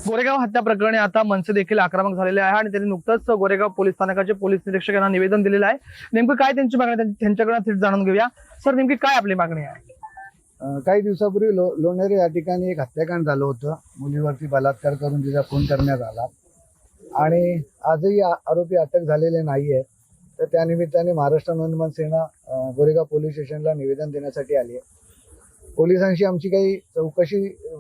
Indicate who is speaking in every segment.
Speaker 1: गोरेगाव हत्या प्रकरणी आता मनसे देखील आक्रमक झालेले आहे आणि त्यांनी नुकतंच गोरेगाव पोलीस स्थानकाचे पोलीस निरीक्षक यांना निवेदन दिलेलं आहे। नेमकं काय त्यांची मागणी आहे त्यांच्याकडून थेट जाणून घेऊया। सर, नेमकी काय आपली मागणी आहे?
Speaker 2: काही दिवसापूर्वी लोणेरे या ठिकाणी एक हत्याकांड झालं होतं। मुलीवरती बलात्कार करून तिचा खून करण्यात आला आणि आजही आरोपी अटक झालेले नाहीये। तर त्या निमित्ताने महाराष्ट्र नवनिर्माण सेना गोरेगाव पोलीस स्टेशनला निवेदन देण्यासाठी आली आहे। पोलिसांशी आमची काही चौकशी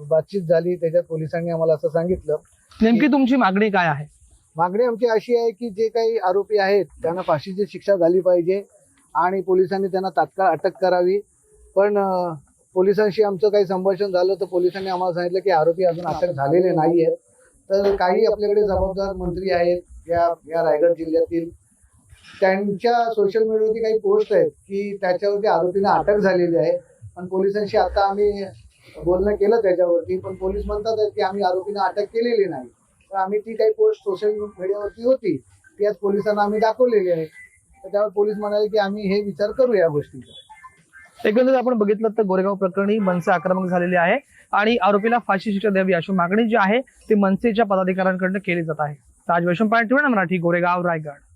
Speaker 2: बातचीत झाली, त्याच्यात पोलिसांनी आम्हाला असं सांगितलं।
Speaker 1: नेमकी तुमची मागणी काय आहे?
Speaker 2: मागणी आमची अशी आहे की जे काही आरोपी आहेत त्यांना फाशीची शिक्षा झाली पाहिजे आणि पोलिसांनी त्यांना तात्काळ अटक करावी। पण पोलिसांशी आमचं काही संभाषण झालं तर पोलिसांनी आम्हाला सांगितलं की आरोपी अजून अटक झालेले नाही आहेत। तर काही आपल्याकडे जबाबदार मंत्री आहेत या रायगड जिल्ह्यातील, त्यांच्या सोशल मीडियावरती काही पोस्ट आहेत की त्याच्यावरती आरोपींना अटक झालेली आहे। पण पोलिसांशी आता आम्ही बोलणं केलं त्याच्यावरती, पण पोलीस म्हणतात की आम्ही आरोपींना अटक केलेली नाही। तर आम्ही ती काही पोस्ट सोशल मीडियावरती होती ती आज पोलिसांना आम्ही दाखवलेली आहे। तर त्यावर पोलीस म्हणाले की आम्ही हे विचार करू या गोष्टीचा।
Speaker 1: एकंदरीत आपण बघितलं तर गोरेगाव प्रकरणी मनसे आक्रमक झालेले आहे आणि आरोपीला फाशी शिक्षा द्यावी अशी मागणी जी आहे ती मनसेच्या पदाधिकाऱ्यांकडून केली जात आहे। ताज वैष्णव पार्टी मराठी, गोरेगाव, रायगड।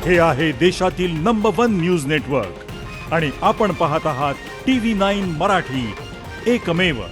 Speaker 3: हे आहे देशातील नंबर 1 न्यूज नेटवर्क आणि आपण पाहत आहात TV9 मराठी, एकमेव।